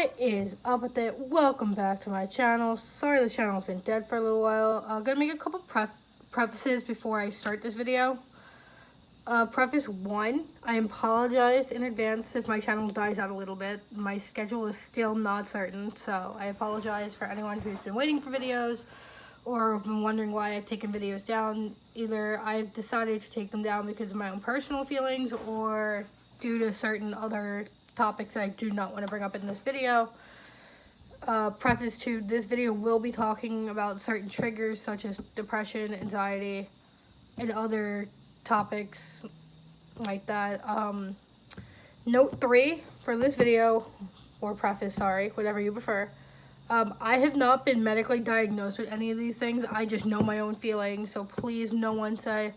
What is up with it? Welcome back to my channel. Sorry the channel's been dead for a little while. I'm gonna make a couple prefaces before I start this video. Preface 1, I apologize in advance if my channel dies out a little bit. My schedule is still not certain, so I apologize for anyone who's been waiting for videos or been wondering why I've taken videos down. Either I've decided to take them down because of my own personal feelings or due to certain other topics I do not want to bring up in this video. Preface 2, this video will be talking about certain triggers such as depression, anxiety, and other topics like that. Note 3 for this video, or preface, sorry, whatever you prefer. I have not been medically diagnosed with any of these things. I just know my own feelings, so please no one say,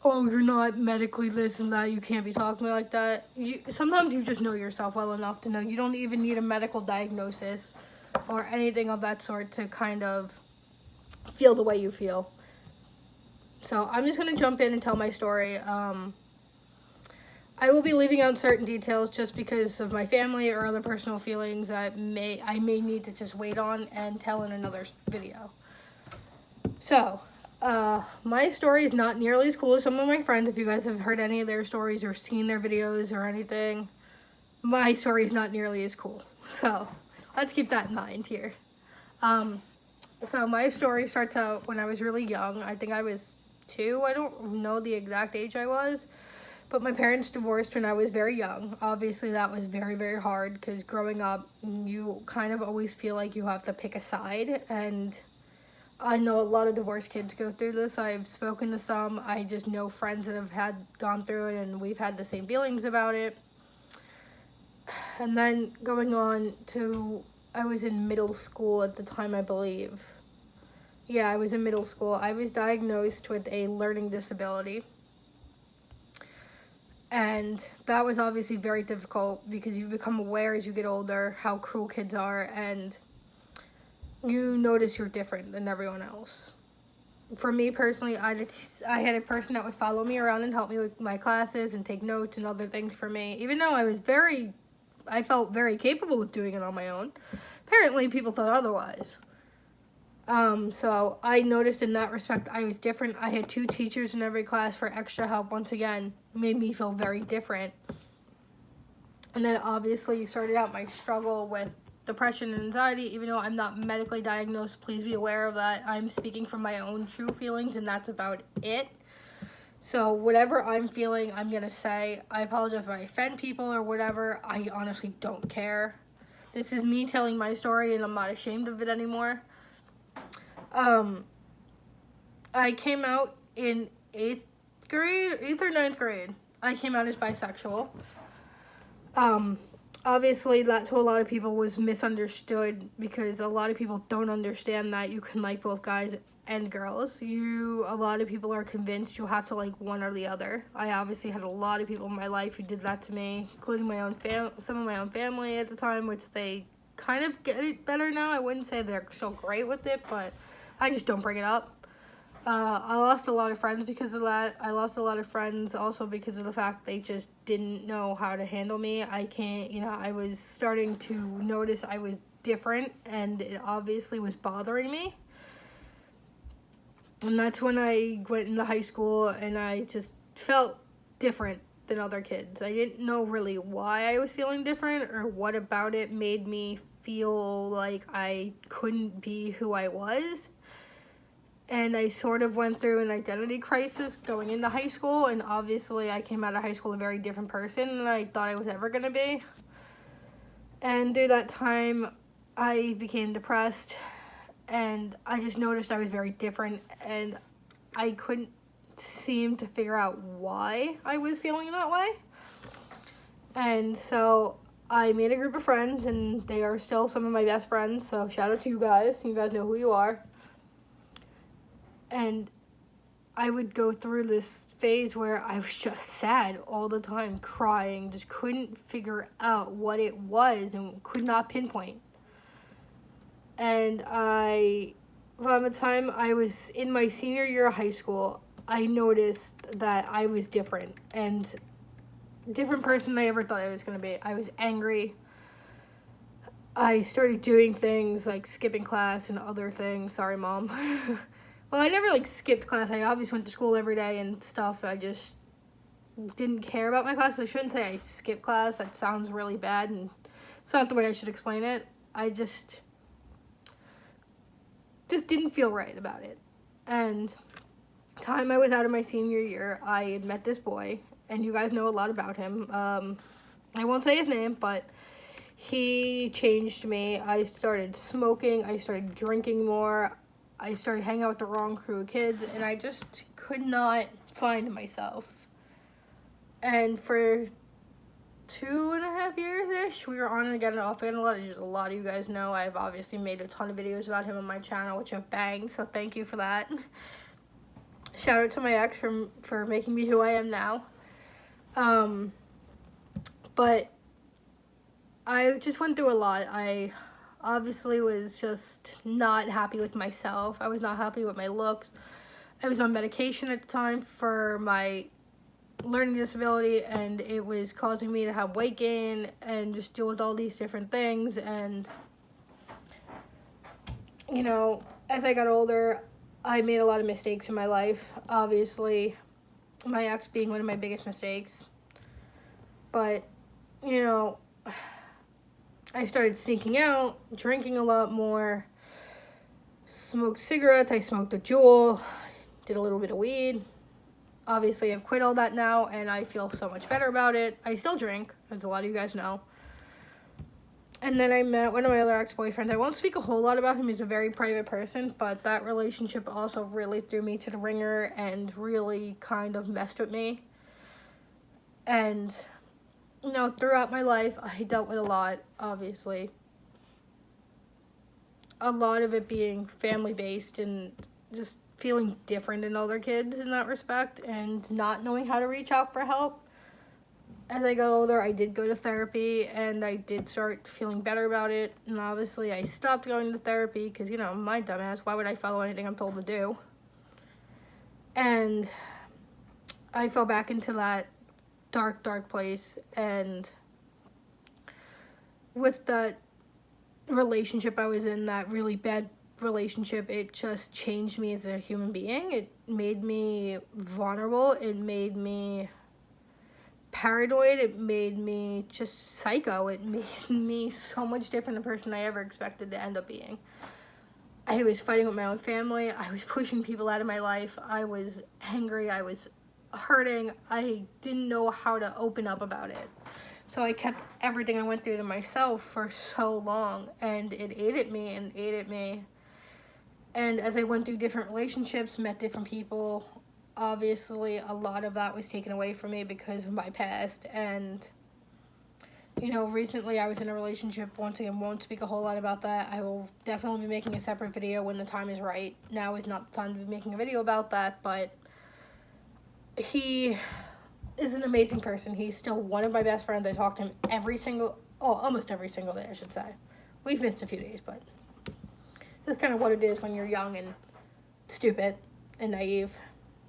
oh, you're not medically this and that, you can't be talking to me like that. Sometimes you just know yourself well enough to know you don't even need a medical diagnosis or anything of that sort to kind of feel the way you feel. So I'm just going to jump in and tell my story. I will be leaving out certain details just because of my family or other personal feelings that I may need to just wait on and tell in another video. So, my story is not nearly as cool as some of my friends. If you guys have heard any of their stories or seen their videos or anything, my story is not nearly as cool. So, let's keep that in mind here. So my story starts out when I was really young. I think I was 2. I don't know the exact age I was, but my parents divorced when I was very young. Obviously, that was very, very hard because growing up, you kind of always feel like you have to pick a side, and I know a lot of divorced kids go through this. I've spoken to some. I just know friends that have gone through it, and we've had the same feelings about it. And then going on to, I was in middle school at the time, I believe. Yeah, I was in middle school. I was diagnosed with a learning disability. And that was obviously very difficult because you become aware as you get older how cruel kids are, and you notice you're different than everyone else. For me personally, I had a person that would follow me around and help me with my classes and take notes and other things for me, even though I felt very capable of doing it on my own. Apparently, people thought otherwise. So I noticed in that respect I was different. I had 2 teachers in every class for extra help. Once again, made me feel very different. And then obviously started out my struggle with depression and anxiety. Even though I'm not medically diagnosed, please be aware of that. I'm speaking from my own true feelings, and that's about it. So whatever I'm feeling, I'm gonna say. I apologize if I offend people or whatever. I honestly don't care. This is me telling my story, and I'm not ashamed of it anymore. I came out in 8th or 9th grade. I came out as bisexual. Obviously that to a lot of people was misunderstood because a lot of people don't understand that you can like both guys and girls. A lot of people are convinced you have to like one or the other. I obviously had a lot of people in my life who did that to me, including some of my own family at the time, which they kind of get it better now. I wouldn't say they're so great with it, but I just don't bring it up. I lost a lot of friends because of that. I lost a lot of friends also because of the fact they just didn't know how to handle me. I was starting to notice I was different, and it obviously was bothering me. And that's when I went into high school, and I just felt different than other kids. I didn't know really why I was feeling different or what about it made me feel like I couldn't be who I was. And I sort of went through an identity crisis going into high school, and obviously I came out of high school a very different person than I thought I was ever going to be. And through that time, I became depressed, and I just noticed I was very different, and I couldn't seem to figure out why I was feeling that way. And so I made a group of friends, and they are still some of my best friends, so shout out to you guys. You guys know who you are. And I would go through this phase where I was just sad all the time, crying, just couldn't figure out what it was and could not pinpoint. And by the time I was in my senior year of high school, I noticed that I was different, and different person than I ever thought I was going to be. I was angry. I started doing things like skipping class and other things. Sorry, Mom. Well, I never like skipped class. I obviously went to school every day and stuff. I just didn't care about my class. I shouldn't say I skipped class. That sounds really bad, and it's not the way I should explain it. I just didn't feel right about it. And time I was out of my senior year, I had met this boy, and you guys know a lot about him. I won't say his name, but he changed me. I started smoking. I started drinking more. I started hanging out with the wrong crew of kids, and I just could not find myself. And for 2.5 years-ish, we were on and again and off again a lot. As a lot of you guys know, I've obviously made a ton of videos about him on my channel, which have banged, so thank you for that. Shout out to my ex for making me who I am now. But I just went through a lot. I obviously was just not happy with myself. I was not happy with my looks. I was on medication at the time for my learning disability, and it was causing me to have weight gain and just deal with all these different things. And, you know, as I got older, I made a lot of mistakes in my life. Obviously, my ex being one of my biggest mistakes. But, you know, I started sneaking out, drinking a lot more, smoked cigarettes, I smoked a Juul, did a little bit of weed. Obviously, I've quit all that now, and I feel so much better about it. I still drink, as a lot of you guys know. And then I met one of my other ex-boyfriends. I won't speak a whole lot about him. He's a very private person, but that relationship also really threw me to the ringer and really kind of messed with me. And, you know, throughout my life, I dealt with a lot, obviously. A lot of it being family-based and just feeling different than other kids in that respect and not knowing how to reach out for help. As I got older, I did go to therapy, and I did start feeling better about it. And obviously, I stopped going to therapy because, you know, my dumbass, why would I follow anything I'm told to do? And I fell back into that dark, dark place. And with that relationship I was in, that really bad relationship, it just changed me as a human being. It made me vulnerable. It made me paranoid. It made me just psycho. It made me so much different a person I ever expected to end up being. I was fighting with my own family. I was pushing people out of my life. I was angry. I was hurting. I didn't know how to open up about it. So I kept everything I went through to myself for so long, and it ate at me and ate at me. And as I went through different relationships, met different people, obviously a lot of that was taken away from me because of my past. And, you know, recently I was in a relationship. Once again, won't speak a whole lot about that. I will definitely be making a separate video when the time is right. Now is not the time to be making a video about that, but he is an amazing person. He's still one of my best friends. I talk to him almost every single day, I should say. We've missed a few days, but that's kind of what it is when you're young and stupid and naive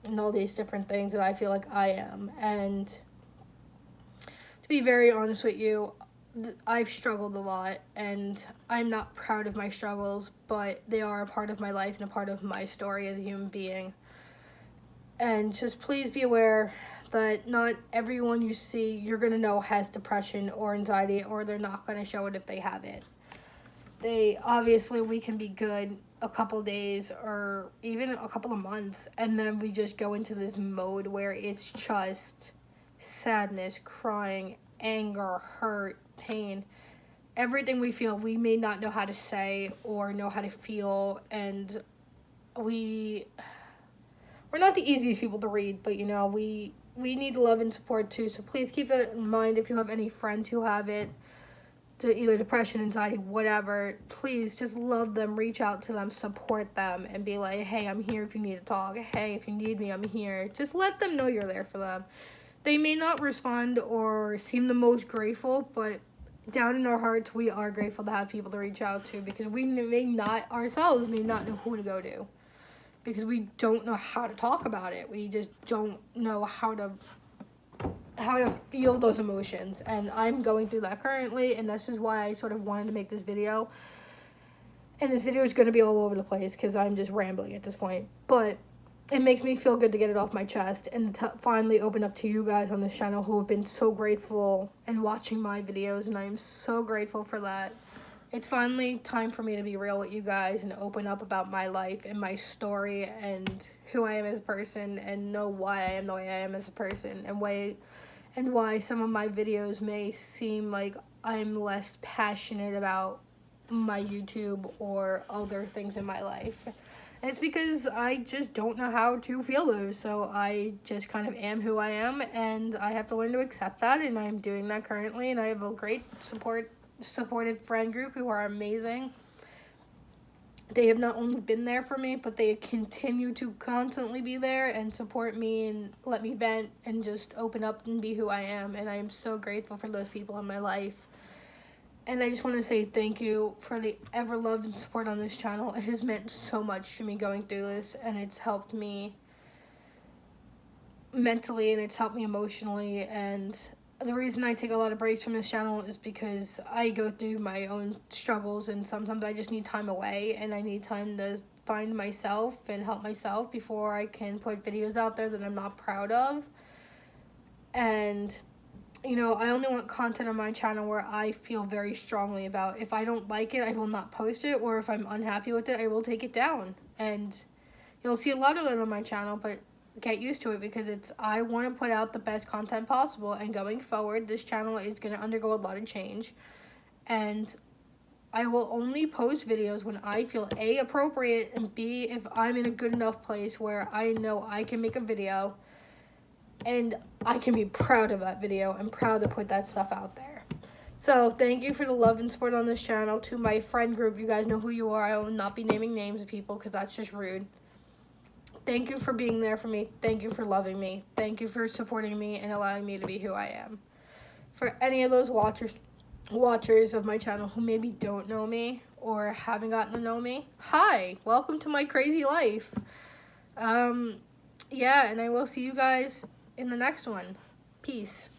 and all these different things that I feel like I am. And to be very honest with you, I've struggled a lot, and I'm not proud of my struggles, but they are a part of my life and a part of my story as a human being. And just please be aware that not everyone you see you're going to know has depression or anxiety, or they're not going to show it if they have it. Obviously, we can be good a couple days or even a couple of months, and then we just go into this mode where it's just sadness, crying, anger, hurt, pain. Everything we feel, we may not know how to say or know how to feel, and we're not the easiest people to read, but, you know, we need love and support too, so please keep that in mind. If you have any friends who have it, to either depression, anxiety, whatever, please just love them, reach out to them, support them, and be like, hey, I'm here if you need to talk. Hey, if you need me, I'm here. Just let them know you're there for them. They may not respond or seem the most grateful, but down in our hearts, we are grateful to have people to reach out to, because we may not know who to go to, because we don't know how to talk about it. We just don't know how to how to feel those emotions, and I'm going through that currently, and this is why I sort of wanted to make this video. And this video is going to be all over the place because I'm just rambling at this point, but it makes me feel good to get it off my chest and to finally open up to you guys on this channel who have been so grateful and watching my videos, and I'm so grateful for that. It's finally time for me to be real with you guys and open up about my life and my story and who I am as a person, and know why I am the way I am as a person, and why some of my videos may seem like I'm less passionate about my YouTube or other things in my life. And it's because I just don't know how to feel those, so I just kind of am who I am, and I have to learn to accept that, and I'm doing that currently, and I have a great supportive friend group who are amazing. They have not only been there for me, but they continue to constantly be there and support me and let me vent and just open up and be who I am, and I am so grateful for those people in my life. And I just want to say thank you for the ever love and support on this channel. It has meant so much to me going through this, and it's helped me mentally, and it's helped me emotionally. And the reason I take a lot of breaks from this channel is because I go through my own struggles, and sometimes I just need time away, and I need time to find myself and help myself before I can put videos out there that I'm not proud of. And you know, I only want content on my channel where I feel very strongly about. If I don't like it, I will not post it, or if I'm unhappy with it, I will take it down. And you'll see a lot of it on my channel, but get used to it, because I want to put out the best content possible, and going forward, this channel is going to undergo a lot of change, and I will only post videos when I feel A, appropriate, and B, if I'm in a good enough place where I know I can make a video and I can be proud of that video and proud to put that stuff out there. So thank you for the love and support on this channel. To my friend group, you guys know who you are. I will not be naming names of people because that's just rude. Thank you for being there for me. Thank you for loving me. Thank you for supporting me and allowing me to be who I am. For any of those watchers of my channel who maybe don't know me or haven't gotten to know me, hi, welcome to my crazy life. Yeah, and I will see you guys in the next one. Peace.